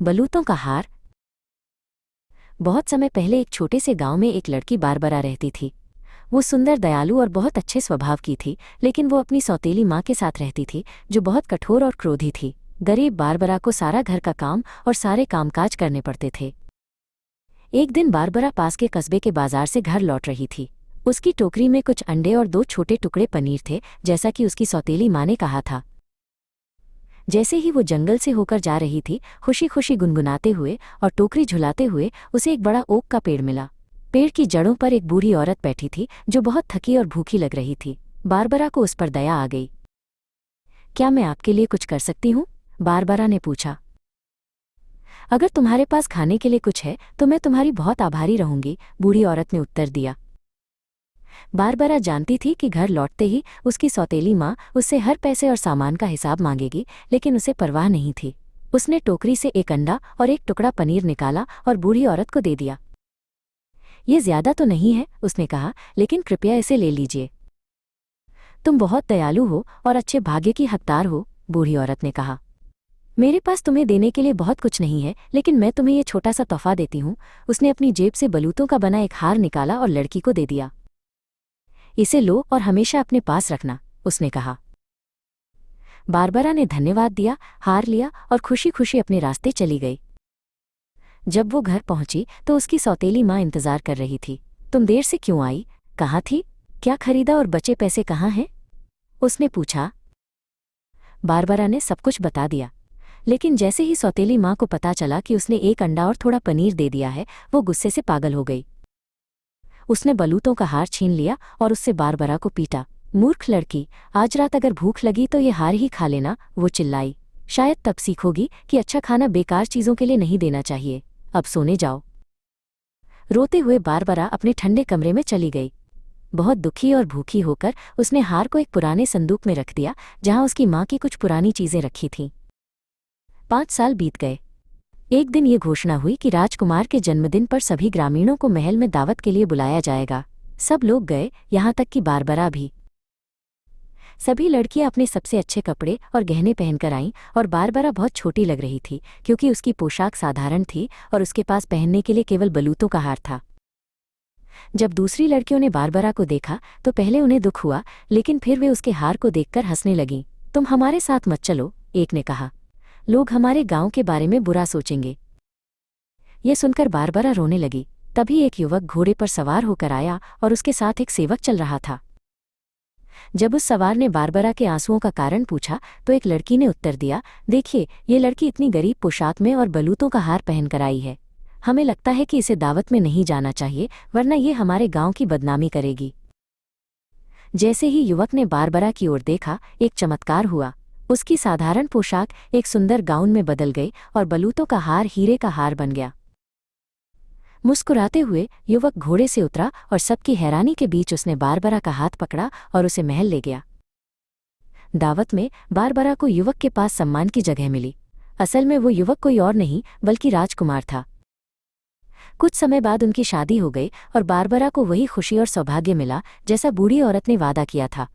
बलूतों का हार। बहुत समय पहले एक छोटे से गांव में एक लड़की बारबरा रहती थी। वो सुंदर, दयालु और बहुत अच्छे स्वभाव की थी, लेकिन वो अपनी सौतेली माँ के साथ रहती थी, जो बहुत कठोर और क्रोधी थी। गरीब बारबरा को सारा घर का काम और सारे कामकाज करने पड़ते थे। एक दिन बारबरा पास के कस्बे के बाजार से घर लौट रही थी। उसकी टोकरी में कुछ अंडे और 2 छोटे टुकड़े पनीर थे, जैसा कि उसकी सौतेली माँ ने कहा था। जैसे ही वो जंगल से होकर जा रही थी, खुशी खुशी गुनगुनाते हुए और टोकरी झुलाते हुए उसे एक बड़ा ओक का पेड़ मिला। पेड़ की जड़ों पर एक बूढ़ी औरत बैठी थी, जो बहुत थकी और भूखी लग रही थी। बारबरा को उस पर दया आ गई। क्या मैं आपके लिए कुछ कर सकती हूँ? बारबरा ने पूछा। अगर तुम्हारे पास खाने के लिए कुछ है तो मैं तुम्हारी बहुत आभारी रहूंगी, बूढ़ी औरत ने उत्तर दिया। बारबरा जानती थी कि घर लौटते ही उसकी सौतेली माँ उससे हर पैसे और सामान का हिसाब मांगेगी, लेकिन उसे परवाह नहीं थी। उसने टोकरी से एक अंडा और एक टुकड़ा पनीर निकाला और बूढ़ी औरत को दे दिया। ये ज्यादा तो नहीं है, उसने कहा, लेकिन कृपया इसे ले लीजिए। तुम बहुत दयालु हो और अच्छे भाग्य की हकदार हो, बूढ़ी औरत ने कहा। मेरे पास तुम्हें देने के लिए बहुत कुछ नहीं है, लेकिन मैं तुम्हें ये छोटा सा तोहफा देती हूँ। उसने अपनी जेब से बलूतों का बना एक हार निकाला और लड़की को दे दिया। इसे लो और हमेशा अपने पास रखना, उसने कहा। बारबरा ने धन्यवाद दिया, हार लिया और खुशी खुशी अपने रास्ते चली गई। जब वो घर पहुंची तो उसकी सौतेली माँ इंतजार कर रही थी। तुम देर से क्यों आई? कहाँ थी? क्या खरीदा और बचे पैसे कहाँ हैं? उसने पूछा। बारबरा ने सब कुछ बता दिया, लेकिन जैसे ही सौतेली माँ को पता चला कि उसने एक अंडा और थोड़ा पनीर दे दिया है, वो गुस्से से पागल हो गई। उसने बलूतों का हार छीन लिया और उससे बारबरा को पीटा। मूर्ख लड़की, आज रात अगर भूख लगी तो ये हार ही खा लेना, वो चिल्लाई। शायद तब सीखोगी कि अच्छा खाना बेकार चीजों के लिए नहीं देना चाहिए। अब सोने जाओ। रोते हुए बारबरा अपने ठंडे कमरे में चली गई। बहुत दुखी और भूखी होकर उसने हार को एक पुराने संदूक में रख दिया, जहां उसकी माँ की कुछ पुरानी चीजें रखी थीं। 5 साल बीत गए। एक दिन ये घोषणा हुई कि राजकुमार के जन्मदिन पर सभी ग्रामीणों को महल में दावत के लिए बुलाया जाएगा। सब लोग गए, यहाँ तक कि बारबरा भी। सभी लड़कियां अपने सबसे अच्छे कपड़े और गहने पहनकर आईं और बारबरा बहुत छोटी लग रही थी, क्योंकि उसकी पोशाक साधारण थी और उसके पास पहनने के लिए केवल बलूतों का हार था। जब दूसरी लड़कियों ने बारबरा को देखा तो पहले उन्हें दुख हुआ, लेकिन फिर वे उसके हार को देखकर हंसने लगीं। तुम हमारे साथ मत चलो, एक ने कहा। लोग हमारे गांव के बारे में बुरा सोचेंगे। ये सुनकर बारबरा रोने लगी। तभी एक युवक घोड़े पर सवार होकर आया और उसके साथ एक सेवक चल रहा था। जब उस सवार ने बारबरा के आंसुओं का कारण पूछा तो एक लड़की ने उत्तर दिया, देखिए, ये लड़की इतनी गरीब पोशाक में और बलूतों का हार पहनकर आई है। हमें लगता है कि इसे दावत में नहीं जाना चाहिए, वरना ये हमारे गांव की बदनामी करेगी। जैसे ही युवक ने बारबरा की ओर देखा, एक चमत्कार हुआ। उसकी साधारण पोशाक एक सुंदर गाउन में बदल गई और बलूतों का हार हीरे का हार बन गया। मुस्कुराते हुए युवक घोड़े से उतरा और सबकी हैरानी के बीच उसने बारबरा का हाथ पकड़ा और उसे महल ले गया। दावत में बारबरा को युवक के पास सम्मान की जगह मिली। असल में वो युवक कोई और नहीं बल्कि राजकुमार था। कुछ समय बाद उनकी शादी हो गई और बारबरा को वही खुशी और सौभाग्य मिला, जैसा बूढ़ी औरत ने वादा किया था।